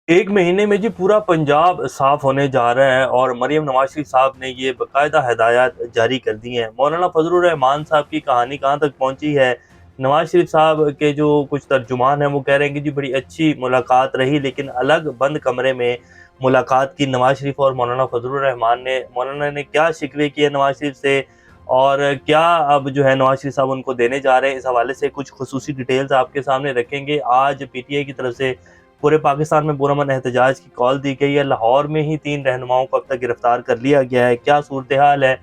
एक महीने में जी पूरा पंजाब साफ होने जा रहा है और मरियम नवाज शरीफ साहब ने ये बाकायदा हदायत जारी कर दी हैं। मौलाना फजलुर रहमान साहब की कहानी कहाँ तक पहुँची है? नवाज शरीफ साहब के जो कुछ तर्जुमान हैं वो कह रहे हैं कि जी बड़ी अच्छी मुलाकात रही, लेकिन अलग बंद कमरे में मुलाकात की नवाज शरीफ और मौलाना फजलुर रहमान ने। मौलाना ने क्या शिकवे किए नवाज शरीफ से और क्या अब जो है नवाज शरीफ साहब उनको देने जा रहे हैं, इस हवाले से कुछ खुसूसी डिटेल्स आपके सामने रखेंगे। आज पीटीआई की तरफ से पूरे पाकिस्तान में पुरअमन एहतजाज की कॉल दी गई है। लाहौर में ही 3 रहनुमाओं को अब तक गिरफ्तार कर लिया गया है। क्या सूरत-ए-हाल है?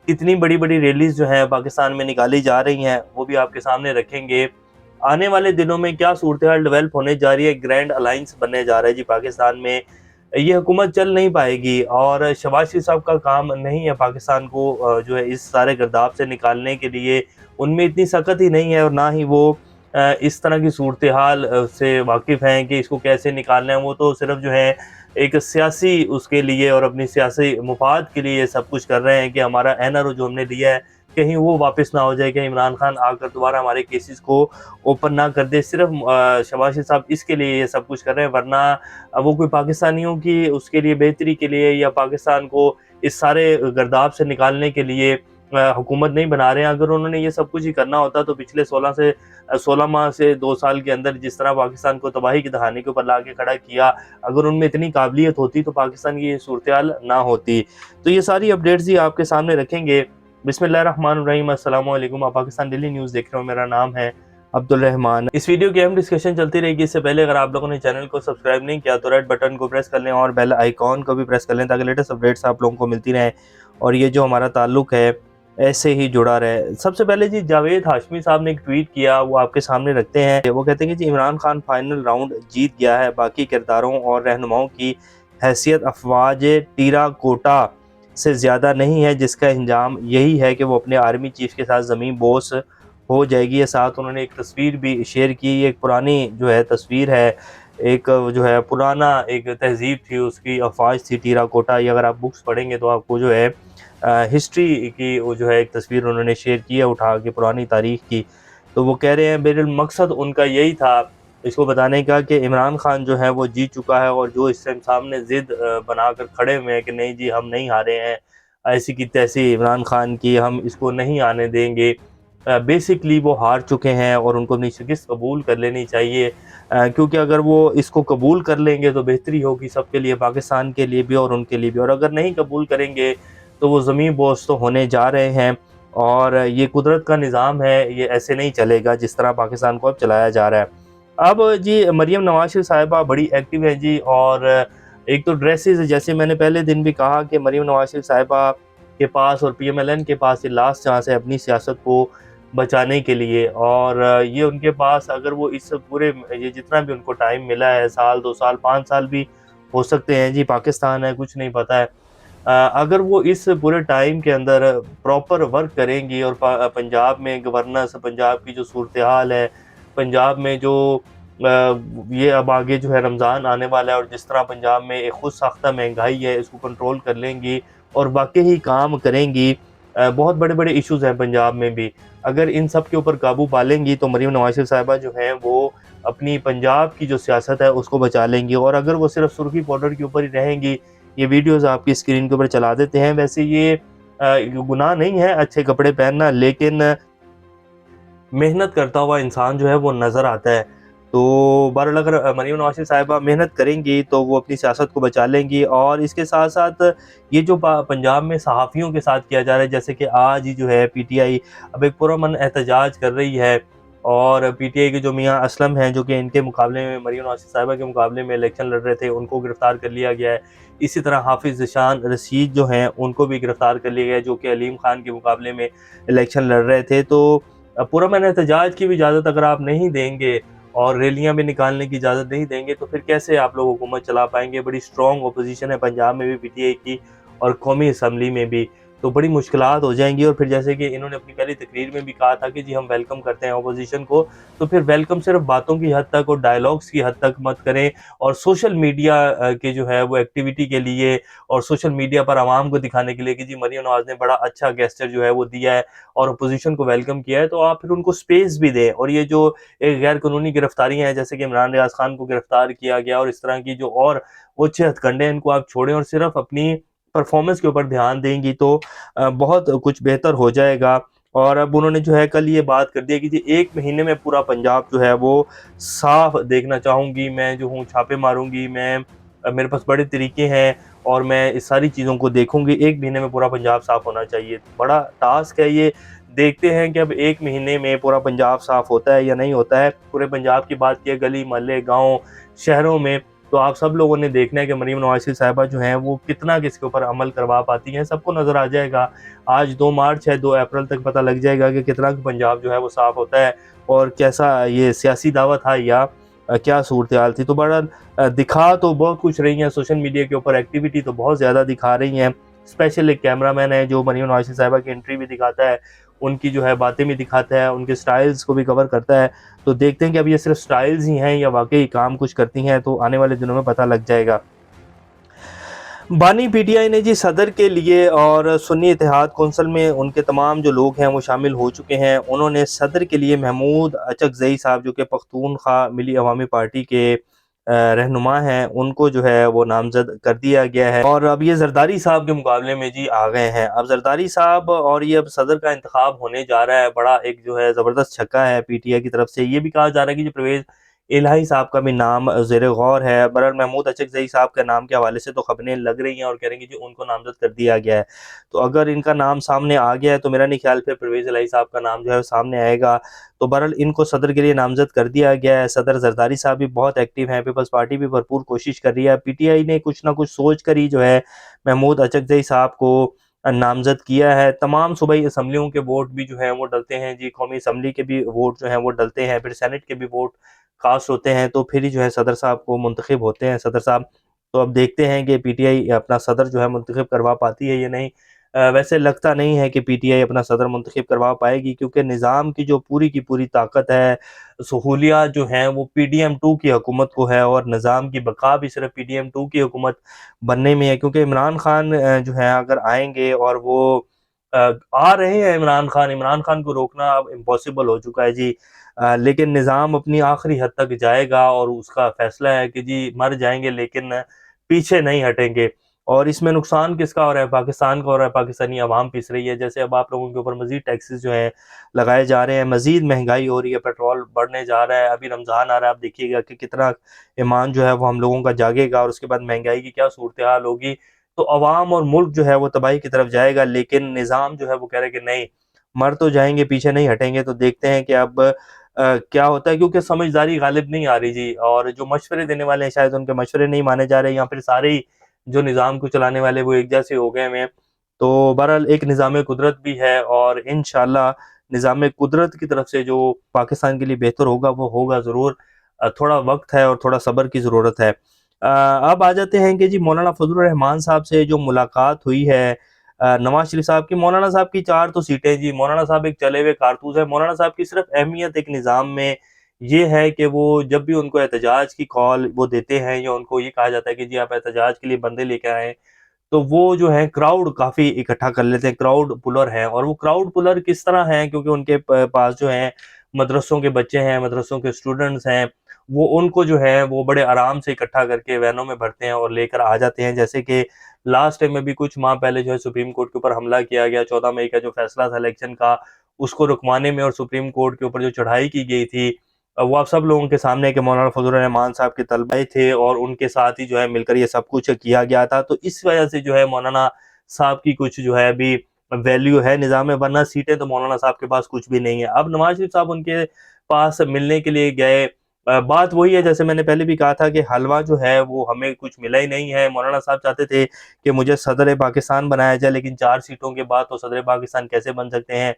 कितनी बड़ी-बड़ी रैलीज़ जो हैं पाकिस्तान में निकाली जा रही हैं, वो भी आपके सामने रखेंगे। आने वाले दिनों में क्या सूरत-ए-हाल डेवलप होने जा रही है? ग्रैंड अलायंस बनने जा रहा है जी पाकिस्तान में। ये हुकूमत चल नहीं पाएगी और शहबाज शरीफ साहब का काम नहीं है पाकिस्तान को जो है इस सारे गर्दाब से निकालने के लिए। उनमें इतनी सख्त ही नहीं है और ना ही वो इस तरह की सूरत-ए-हाल से वाकिफ़ हैं कि इसको कैसे निकालना है। वो तो सिर्फ़ जो है एक सियासी उसके लिए और अपनी सियासी मुफ़ाद के लिए सब कुछ कर रहे हैं कि हमारा एनआरओ जो हमने लिया है, कहीं वो वापस ना हो जाए, कहीं इमरान खान आकर दोबारा हमारे केसेस को ओपन ना कर दे। सिर्फ़ शहबाज शरीफ साहब इसके लिए ये सब कुछ कर रहे हैं, वरना वो कोई पाकिस्तानियों की उसके लिए बेहतरी के लिए या पाकिस्तान को इस सारे गर्दाब से निकालने के लिए हुकूमत नहीं बना रहे हैं। अगर उन्होंने ये सब कुछ ही करना होता तो पिछले 16 माह से 2 साल के अंदर जिस तरह पाकिस्तान को तबाही की दहाने के ऊपर लाके खड़ा किया, अगर उनमें इतनी काबिलियत होती तो पाकिस्तान की ये सूरत-ए-हाल ना होती। तो ये सारी अपडेट्स ही आपके सामने रखेंगे। बिस्मिल्लाहिर्रहमानिर्रहीम, अस्सलाम वालेकुम। आप पाकिस्तान डेली न्यूज़ देख रहे हो, मेरा नाम है अब्दुल रहमान। इस वीडियो की अहम डिस्कशन चलती रहेगी। इससे पहले अगर आप लोगों ने चैनल को सब्सक्राइब नहीं किया तो रेड बटन को प्रेस कर लें और बेल आइकॉन को भी प्रेस कर लें ताकि लेटेस्ट अपडेट्स आप लोगों को मिलती रहें और ये जो हमारा ताल्लुक है ऐसे ही जुड़ा रहे। सबसे पहले जी जावेद हाशमी साहब ने एक ट्वीट किया, वो आपके सामने रखते हैं। वो कहते हैं कि जी इमरान खान फाइनल राउंड जीत गया है, बाकी किरदारों और रहनुमाओं की हैसियत अफवाज टीराकोटा से ज़्यादा नहीं है, जिसका अंजाम यही है कि वो अपने आर्मी चीफ के साथ ज़मीन बोस हो जाएगी। ये साथ उन्होंने एक तस्वीर भी शेयर की, एक पुरानी जो है तस्वीर है, एक जो है पुराना एक तहज़ीब थी, उसकी अफवाज थी टीराकोटा। ये अगर आप बुक्स पढ़ेंगे तो आपको जो है हिस्ट्री की वो जो है एक तस्वीर उन्होंने शेयर की है उठा के पुरानी तारीख की। तो वो कह रहे हैं बिल मकसद उनका यही था इसको बताने का कि इमरान खान जो है वो जीत चुका है और जो इस टाइम सामने ज़िद बनाकर खड़े हुए हैं कि नहीं जी हम नहीं हारे हैं, ऐसी की तैसी इमरान खान की हम इसको नहीं आने देंगे। बेसिकली वो हार चुके हैं और उनको अपनी शिकस्त कबूल कर लेनी चाहिए, क्योंकि अगर वो इसको कबूल कर लेंगे तो बेहतरी होगी सबके लिए, पाकिस्तान के लिए भी और उनके लिए भी। और अगर नहीं कबूल करेंगे तो वो ज़मीन बोझ तो होने जा रहे हैं और ये कुदरत का निज़ाम है, ये ऐसे नहीं चलेगा जिस तरह पाकिस्तान को अब चलाया जा रहा है। अब जी मरियम नवाज़ शरीफ साहिबा बड़ी एक्टिव है जी और एक तो ड्रेसेस, जैसे मैंने पहले दिन भी कहा कि मरियम नवाज़ शरीफ साहिबा के पास और पीएमएलएन के पास ये लास्ट चांस है अपनी सियासत को बचाने के लिए और ये उनके पास अगर वो इस पूरे ये जितना भी उनको टाइम मिला है, साल 2 साल 5 साल भी हो सकते हैं जी, पाकिस्तान है कुछ नहीं पता है। अगर वो इस पूरे टाइम के अंदर प्रॉपर वर्क करेंगी और पंजाब में गवर्नेंस, पंजाब की जो सूरत-ए-हाल है, पंजाब में जो ये अब आगे जो है रमज़ान आने वाला है और जिस तरह पंजाब में एक खुद साख्ता महंगाई है, इसको कंट्रोल कर लेंगी और वाक़ई ही काम करेंगी। बहुत बड़े-बड़े इश्यूज़ हैं पंजाब में भी। अगर इन सब के ऊपर काबू पा लेंगी तो मरियम नवाज़ शरीफ साहिबा जो हैं वो अपनी पंजाब की जो सियासत है उसको बचा लेंगी। और अगर वो सिर्फ़ सुर्ख़ी पाउडर के ऊपर ही रहेंगी, ये वीडियोज़ आपकी स्क्रीन के ऊपर चला देते हैं। वैसे ये गुनाह नहीं है अच्छे कपड़े पहनना, लेकिन मेहनत करता हुआ इंसान जो है वो नज़र आता है। तो बहरहाल अगर मरियम नवाज़ शरीफ साहिबा मेहनत करेंगी तो वो अपनी सियासत को बचा लेंगी। और इसके साथ-साथ ये जो पंजाब में सहाफ़ियों के साथ किया जा रहा है, जैसे कि आज ही जो है पीटीआई अब एक पुरअमन एहतजाज कर रही है और पीटीआई के जो मियाँ असलम हैं, जो कि इनके मुकाबले में मरियम नवाज़ शरीफ साहिबा के मुकाबले में इलेक्शन लड़ रहे थे, उनको गिरफ़्तार कर लिया गया है। इसी तरह हाफ़िज़ ज़ीशान रशीद जो हैं उनको भी गिरफ़्तार कर लिया गया है, जो कि अलीम खान के मुकाबले में इलेक्शन लड़ रहे थे। तो पुरअमन एहतजाज की भी इजाज़त अगर आप नहीं देंगे और रैलियाँ भी निकालने की इजाज़त नहीं देंगे तो फिर कैसे आप लोग हुकूमत चला पाएँगे? बड़ी स्ट्रॉन्ग अपोज़िशन है पंजाब में भी पीटीआई की और कौमी असम्बली में भी। तो बड़ी मुश्किलात हो जाएंगी। और फिर जैसे कि इन्होंने अपनी पहली तकरीर में भी कहा था कि जी हम वेलकम करते हैं अपोजिशन को, तो फिर वेलकम सिर्फ बातों की हद तक और डायलॉग्स की हद तक मत करें, और सोशल मीडिया के जो है वो एक्टिविटी के लिए और सोशल मीडिया पर आवाम को दिखाने के लिए कि जी मरियम नवाज ने बड़ा अच्छा गेस्चर जो है वो दिया है और अपोजिशन को वेलकम किया है, तो आप फिर उनको स्पेस भी दें। और ये जो एक गैर कानूनी गिरफ्तारियां हैं, जैसे कि इमरान रियाज खान को गिरफ्तार किया गया और इस तरह की जो और वो 6 हथकंडे हैं, इनको आप छोड़ें और सिर्फ अपनी परफॉर्मेंस के ऊपर ध्यान देंगी तो बहुत कुछ बेहतर हो जाएगा। और अब उन्होंने जो है कल ये बात कर दी है कि जी 1 महीने में पूरा पंजाब जो है वो साफ देखना चाहूँगी, मैं जो हूँ छापे मारूंगी, मैं मेरे पास बड़े तरीके हैं और मैं इस सारी चीज़ों को देखूंगी। 1 महीने में पूरा पंजाब साफ होना चाहिए, बड़ा टास्क है ये। देखते हैं कि अब 1 महीने में पूरा पंजाब साफ होता है या नहीं होता है। पूरे पंजाब की बात की, गली मोहल्ले गाँव शहरों में, तो आप सब लोगों ने देखना है कि मरीम नवाज शरीफ साहिबा जो हैं वो कितना किसके ऊपर अमल करवा पाती हैं, सबको नज़र आ जाएगा। आज 2 मार्च है, 2 अप्रैल तक पता लग जाएगा कि कितना पंजाब जो है वो साफ़ होता है और कैसा ये सियासी दावा था या क्या सूरत हाल थी। तो बड़ा दिखा तो बहुत कुछ रही हैं सोशल मीडिया के ऊपर, एक्टिविटी तो बहुत ज़्यादा दिखा रही हैं। स्पेशल एक कैमरामैन है जो मरीम नवाज शरीफ साहिबा की एंट्री भी दिखाता है, उनकी जो है बातें भी दिखाता है, उनके स्टाइल्स को भी कवर करता है। तो देखते हैं कि अब ये सिर्फ स्टाइल्स ही हैं या वाकई काम कुछ करती हैं, तो आने वाले दिनों में पता लग जाएगा। बानी पीटीआई ने जी सदर के लिए और सुन्नी इत्तेहाद कौंसिल में उनके तमाम जो लोग हैं वो शामिल हो चुके हैं। उन्होंने सदर के लिए महमूद अचकज़ई साहब जो कि पख्तूनख्वा मिली अवामी पार्टी के रहनुमा हैं, उनको जो है वो नामज़द कर दिया गया है। और अब ये जरदारी साहब के मुकाबले में जी आ गए हैं। अब जरदारी साहब और ये अब सदर का इंतखाब होने जा रहा है, बड़ा एक जो है ज़बरदस्त छक्का है पीटीआई की तरफ से। ये भी कहा जा रहा है कि जो परवेज़ इलाही साहब का भी नाम ज़ेर गौर है। बहरहाल महमूद अचकज़ई साहब के नाम के हवाले से तो खबरें लग रही हैं और कह रहे हैं कि जी उनको नामज़द कर दिया गया है। तो अगर इनका नाम सामने आ गया है तो मेरा नहीं ख्याल फिर परवेज़ इलाही साहब का नाम जो है सामने आएगा। तो बहरहाल इनको सदर के लिए नामज़द कर दिया गया है। सदर जरदारी साहब भी बहुत एक्टिव हैं, पीपल्स पार्टी भी भरपूर कोशिश कर रही है। पीटीआई ने कुछ ना कुछ सोच कर ही जो है महमूद अचकज़ई साहब को नामज़द किया है। तमाम सूबाई असम्बलियों के वोट भी जो हैं वो डलते हैं जी, कौमी असम्बली के भी वोट जो हैं वो डलते हैं, फिर सेनेट के भी वोट कास्ट होते हैं, तो फिर ही जो है सदर साहब को मुंतखब होते हैं सदर साहब। तो अब देखते हैं कि पीटीआई अपना सदर जो है मुंतखब करवा पाती है या नहीं। वैसे लगता नहीं है कि पीटीआई अपना सदर मुंतखब करवा पाएगी, क्योंकि निज़ाम की जो पूरी की पूरी ताकत है, सहूलियात जो हैं वो PDM2 की हुकूमत को है और निज़ाम की बका भी सिर्फ PDM2 की हुकूमत बनने में है। क्योंकि इमरान खान जो है अगर आएंगे और वो आ रहे हैं, इमरान खान को रोकना अब इम्पॉसिबल हो चुका है जी। लेकिन निज़ाम अपनी आखिरी हद तक जाएगा और उसका फैसला है कि जी मर जाएंगे लेकिन पीछे नहीं हटेंगे। और इसमें नुकसान किसका हो रहा है? पाकिस्तान का हो रहा है, पाकिस्तानी आवाम पिस रही है। जैसे अब आप लोगों के ऊपर मज़ीद टैक्सेस जो हैं लगाए जा रहे हैं, मज़ीद महंगाई हो रही है, पेट्रोल बढ़ने जा रहा है, अभी रमज़ान आ रहा है, आप देखिएगा कि कितना ईमान जो है वो हम लोगों का जागेगा और उसके बाद महंगाई की क्या सूरत हाल होगी। तो अवाम और मुल्क जो है वो तबाही की तरफ जाएगा, लेकिन निज़ाम जो है वो कह रहे हैं कि नहीं, मर तो जाएंगे पीछे नहीं हटेंगे। तो देखते हैं कि अब क्या होता है, क्योंकि समझदारी गालिब नहीं आ रही जी, और जो मशवरे देने वाले हैं शायद उनके मशवरे नहीं माने जा रहे, या फिर सारे ही जो निज़ाम को चलाने वाले वो एक जैसे हो गए हैं। तो बहरहाल एक निज़ाम कुदरत भी है और इंशाल्लाह निज़ाम कुदरत की तरफ से जो पाकिस्तान के लिए बेहतर होगा वो होगा ज़रूर। थोड़ा वक्त है और थोड़ा सब्र की ज़रूरत है। अब आ जाते हैं कि जी मौलाना फजलुर रहमान साहब से जो मुलाकात हुई है नवाज शरीफ साहब की। मौलाना साहब की 4 तो सीटें जी, मौलाना साहब एक चले हुए कारतूस है। मौलाना साहब की सिर्फ अहमियत एक निज़ाम में ये है कि वो जब भी उनको एहतजाज की कॉल वो देते हैं या उनको ये कहा जाता है कि जी आप एहतजाज के लिए बंदे लेके आएँ, तो वो जो है क्राउड काफ़ी इकट्ठा कर लेते हैं, क्राउड पुलर हैं। और वो क्राउड पुलर किस तरह हैं, क्योंकि उनके पास जो है मदरसों के बच्चे हैं, मदरसों के स्टूडेंट्स हैं, वो उनको जो है वो बड़े आराम से इकट्ठा करके वैनों में भरते हैं और लेकर आ जाते हैं। जैसे कि लास्ट टाइम में भी कुछ माह पहले जो है सुप्रीम कोर्ट के ऊपर हमला किया गया, 14 मई का जो फैसला था इलेक्शन का, उसको रुकवाने में, और सुप्रीम कोर्ट के ऊपर जो चढ़ाई की गई थी, वो आप सब लोगों के सामने कि मौलाना फजल रहमान साहब के तलबे थे और उनके साथ ही जो है मिलकर ये सब कुछ किया गया था। तो इस वजह से जो है मौलाना साहब की कुछ जो है अभी वैल्यू है निज़ाम में, वरना सीटें तो मौलाना साहब के पास कुछ भी नहीं है। अब नवाज शरीफ साहब उनके पास मिलने के लिए गए, बात वही है जैसे मैंने पहले भी कहा था कि हलवा जो है वो हमें कुछ मिला ही नहीं है। मौलाना साहब चाहते थे कि मुझे सदर पाकिस्तान बनाया जाए, लेकिन 4 सीटों के बाद तो सदर पाकिस्तान कैसे बन सकते हैं।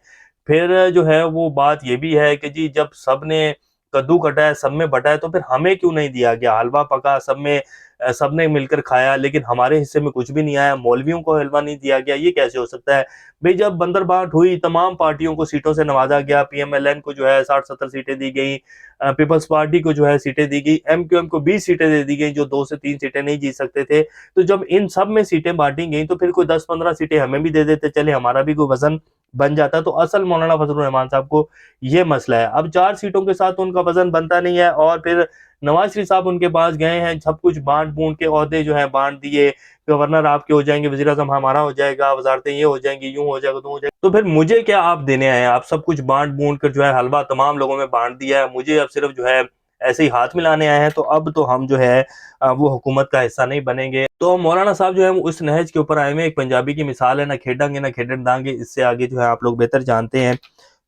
फिर जो है वो बात ये भी है कि जी जब सब ने कद्दू कटा है, सब में बटा है, तो फिर हमें क्यों नहीं दिया गया? हलवा पका, सब में सबने मिलकर खाया, लेकिन हमारे हिस्से में कुछ भी नहीं आया, मौलवियों को हलवा नहीं दिया गया। ये कैसे हो सकता है भाई? जब बंदरबांट हुई, तमाम पार्टियों को सीटों से नवाजा गया, पीएमएलएन को जो है 60-70 सीटें दी गई, पीपल्स पार्टी को जो है सीटें दी गई, एमक्यूएम को 20 सीटें दे दी गई जो 2 से 3 सीटें नहीं जीत सकते थे। तो जब इन सब में सीटें बांटी गई तो फिर कोई 10-15 सीटें हमें भी दे देते, चले हमारा भी कोई वजन बन जाता। तो असल मौलाना फजलुर रहमान साहब को ये मसला है। अब 4 सीटों के साथ उनका वजन बनता नहीं है और फिर नवाज शरीफ साहब उनके पास गए हैं, सब कुछ बांट बूंट के ओहदे जो है बांट दिए, गवर्नर आपके हो जाएंगे, वजीर आजम हमारा हो जाएगा, वजारतें ये हो जाएंगी, यूं हो जाएगा, तो हो जाएगा। तो फिर मुझे क्या आप देने आए हैं? आप सब कुछ बांट बूंट कर जो है हलवा तमाम लोगों में बांट दिया है, मुझे अब सिर्फ जो है ऐसे ही हाथ मिलाने आए हैं। तो अब तो हम जो है वो हुकूमत का हिस्सा नहीं बनेंगे। तो मौलाना साहब जो है उस नहज के ऊपर आए हुए, एक पंजाबी की मिसाल है, ना खेडेंगे ना खेडन दांगे, इससे आगे जो है आप लोग बेहतर जानते हैं।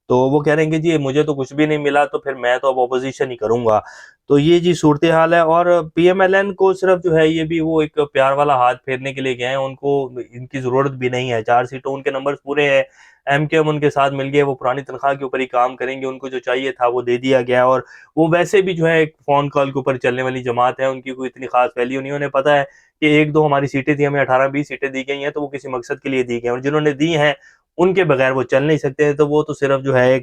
तो वो कह रहे हैं कि जी मुझे तो कुछ भी नहीं मिला, तो फिर मैं तो अब ऑपोजिशन ही करूंगा। तो ये जी सूरत हाल है। और पीएमएलएन को सिर्फ जो है ये भी वो एक प्यार वाला हाथ फेरने के लिए गए हैं, उनको इनकी जरूरत भी नहीं है। 4 सीटों उनके नंबर्स पूरे हैं, एमकेएम उनके साथ मिल गए, वो पुरानी तनख्वाह के ऊपर ही काम करेंगे, उनको जो चाहिए था वो दे दिया गया। और वो वैसे भी जो है एक फोन कॉल के ऊपर चलने वाली जमात है, उनकी कोई इतनी खास वैल्यू नहीं। उन्हें पता है कि 1-2 हमारी सीटें थी, हमें 18-20 सीटें दी गई हैं, तो वो किसी मकसद के लिए दी गई हैं, और जिन्होंने दी हैं उनके बगैर वो चल नहीं सकते हैं। तो वो तो सिर्फ जो है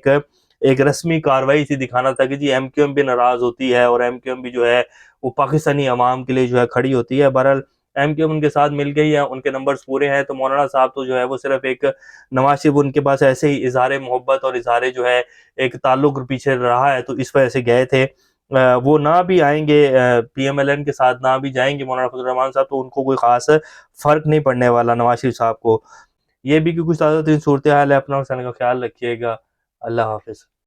एक रस्मी कार्रवाई सी दिखाना था कि जी एमक्यूएम भी नाराज होती है और एमक्यूएम भी जो है वो पाकिस्तानी अवाम के लिए जो है खड़ी होती है। बहरहाल एमक्यूएम उनके साथ मिल गई है, उनके नंबर्स पूरे हैं। तो मौलाना साहब तो जो है वो सिर्फ एक नवाज शरीफ उनके पास ऐसे ही इजहार मोहब्बत और इजहार जो है एक ताल्लुक पीछे रहा है, तो इस वजह से गए थे। वो ना भी आएंगे पीएमएलएन के साथ, ना भी जाएंगे मौलाना फजल रहमान साहब, तो उनको कोई खास फर्क नहीं पड़ने वाला नवाज शरीफ साहब को। ये भी कि कुछ ताज़ा तरीन सूरत हाल है। अपना और का ख्याल रखिएगा। अल्लाह हाफिज़।